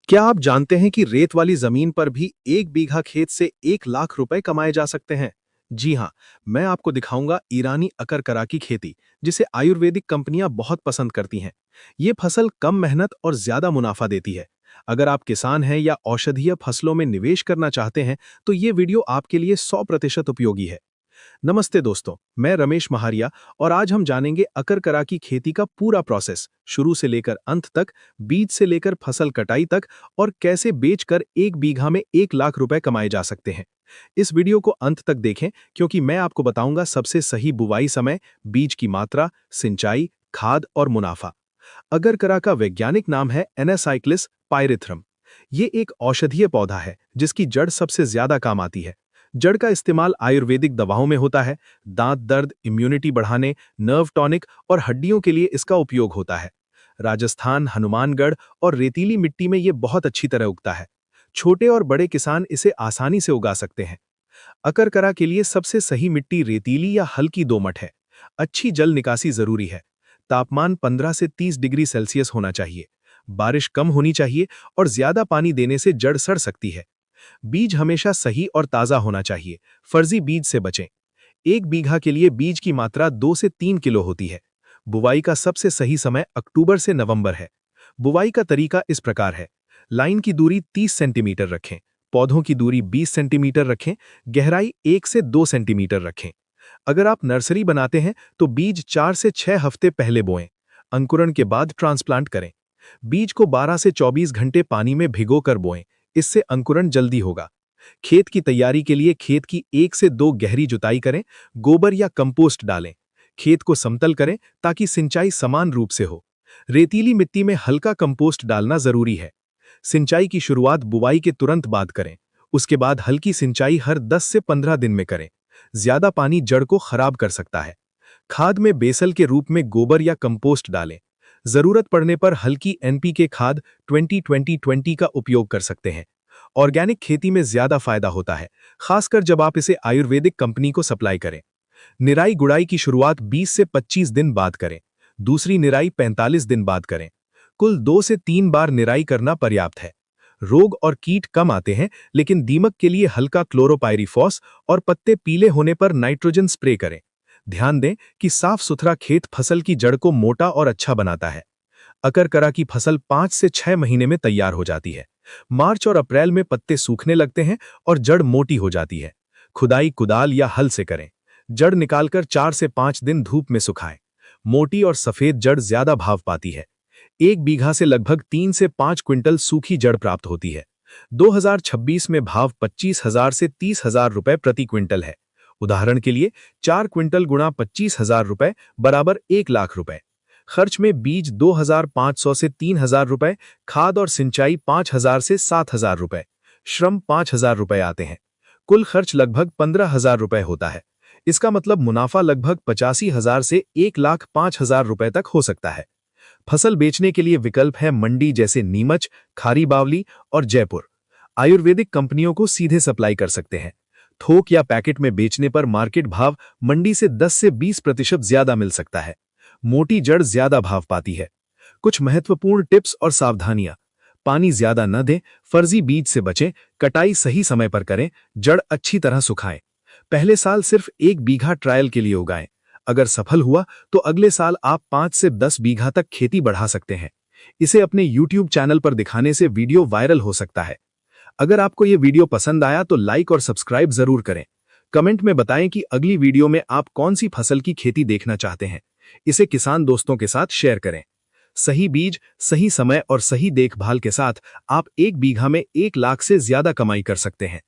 क्या आप जानते हैं कि रेत वाली जमीन पर भी 1 बीघा खेत से 1 लाख रुपए कमाए जा सकते हैं? जी हाँ, मैं आपको दिखाऊंगा ईरानी अकरकरा की खेती, जिसे आयुर्वेदिक कंपनियां बहुत पसंद करती हैं। ये फसल कम मेहनत और ज्यादा मुनाफा देती है। अगर आप किसान हैं या औषधीय फसलों में निवेश करना चाहते हैं, तो ये वीडियो आपके लिए 100% उपयोगी है। नमस्ते दोस्तों, मैं रमेश महारिया और आज हम जानेंगे अकरकरा की खेती का पूरा प्रोसेस, शुरू से लेकर अंत तक, बीज से लेकर फसल कटाई तक, और कैसे बेचकर 1 बीघा में 1 लाख रुपए कमाए जा सकते हैं। इस वीडियो को अंत तक देखें, क्योंकि मैं आपको बताऊंगा सबसे सही बुवाई समय, बीज की मात्रा, सिंचाई, खाद और मुनाफा। अकरकरा का वैज्ञानिक नाम है एनासाइक्लिस पायरिथ्रम। ये एक औषधीय पौधा है जिसकी जड़ सबसे ज्यादा काम आती है। जड़ का इस्तेमाल आयुर्वेदिक दवाओं में होता है। दांत दर्द, इम्यूनिटी बढ़ाने, नर्व टॉनिक और हड्डियों के लिए इसका उपयोग होता है। राजस्थान, हनुमानगढ़ और रेतीली मिट्टी में ये बहुत अच्छी तरह उगता है। छोटे और बड़े किसान इसे आसानी से उगा सकते हैं। अकरकरा के लिए सबसे सही मिट्टी रेतीली या हल्की दोमट है। अच्छी जल निकासी जरूरी है। तापमान 15 से 30 डिग्री सेल्सियस होना चाहिए। बारिश कम होनी चाहिए और ज्यादा पानी देने से जड़ सड़ सकती है। बीज हमेशा सही और ताजा होना चाहिए। फर्जी बीज से बचें। 1 बीघा के लिए बीज की मात्रा 2 से 3 किलो होती है। बुवाई का सबसे सही समय अक्टूबर से नवंबर है। बुवाई का तरीका इस प्रकार है। लाइन की दूरी 30 सेंटीमीटर रखें। पौधों की दूरी 20 सेंटीमीटर रखें। गहराई 1 से 2 सेंटीमीटर रखें। अगर आप नर्सरी बनाते हैं तो बीज 4 से 6 हफ्ते पहले बोएं। अंकुरण के बाद ट्रांसप्लांट करें। बीज को 12 से 24 घंटे पानी में भिगोकर बोएं। इससे अंकुरण जल्दी होगा। खेत की तैयारी के लिए खेत की 1 से 2 गहरी जुताई करें। गोबर या कंपोस्ट डालें। खेत को समतल करें ताकि सिंचाई समान रूप से हो। रेतीली मिट्टी में हल्का कंपोस्ट डालना जरूरी है। सिंचाई की शुरुआत बुवाई के तुरंत बाद करें। उसके बाद हल्की सिंचाई हर 10 से 15 दिन में करें। ज्यादा पानी जड़ को खराब कर सकता है। खाद में बेसल के रूप में गोबर या कंपोस्ट डालें। जरूरत पड़ने पर हल्की एनपीके खाद 20-20-20 का उपयोग कर सकते हैं। ऑर्गेनिक खेती में ज्यादा फायदा होता है, खासकर जब आप इसे आयुर्वेदिक कंपनी को सप्लाई करें। निराई गुड़ाई की शुरुआत 20 से 25 दिन बाद करें। दूसरी निराई 45 दिन बाद करें। कुल 2 से 3 बार निराई करना पर्याप्त है। रोग और कीट कम आते हैं, लेकिन दीमक के लिए हल्का क्लोरोपाइरीफॉस और पत्ते पीले होने पर नाइट्रोजन स्प्रे करें। ध्यान दें कि साफ सुथरा खेत फसल की जड़ को मोटा और अच्छा बनाता है। अकरकरा की फसल 5 से 6 महीने में तैयार हो जाती है। मार्च और अप्रैल में पत्ते सूखने लगते हैं और जड़ मोटी हो जाती है। खुदाई कुदाल या हल से करें। जड़ निकालकर 4 से 5 दिन धूप में सुखाएं। मोटी और सफेद जड़ ज्यादा भाव पाती है। 1 बीघा से लगभग 3 से 5 क्विंटल सूखी जड़ प्राप्त होती है। 2026 में भाव 25,000 से 30,000 रुपए प्रति क्विंटल है। उदाहरण के लिए 4 क्विंटल गुणा 25,000 रुपए बराबर 1 लाख रुपए। खर्च में बीज 2,500 से 3,000 रुपए, खाद और सिंचाई 5,000 से 7,000 रुपए, श्रम 5,000 रुपए आते हैं। कुल खर्च लगभग 15,000 रुपए होता है। इसका मतलब मुनाफा लगभग 85,000 से 1,05,000 रुपए तक हो सकता है। फसल बेचने के लिए विकल्प है मंडी जैसे नीमच, खारी बावली और जयपुर। आयुर्वेदिक कंपनियों को सीधे सप्लाई कर सकते हैं। थोक या पैकेट में बेचने पर मार्केट भाव मंडी से 10 से 20% ज्यादा मिल सकता है। मोटी जड़ ज्यादा भाव पाती है। कुछ महत्वपूर्ण टिप्स और सावधानियां। पानी ज्यादा न दें, फर्जी बीज से बचें, कटाई सही समय पर करें, जड़ अच्छी तरह सुखाएं। पहले साल सिर्फ 1 बीघा ट्रायल के लिए उगाएं। अगर सफल हुआ तो अगले साल आप 5 से 10 बीघा तक खेती बढ़ा सकते हैं। इसे अपने YouTube चैनल पर दिखाने से वीडियो वायरल हो सकता है। अगर आपको ये वीडियो पसंद आया तो लाइक और सब्सक्राइब जरूर करें। कमेंट में बताएं कि अगली वीडियो में आप कौन सी फसल की खेती देखना चाहते हैं। इसे किसान दोस्तों के साथ शेयर करें। सही बीज, सही समय और सही देखभाल के साथ आप 1 बीघा में 1 लाख से ज्यादा कमाई कर सकते हैं।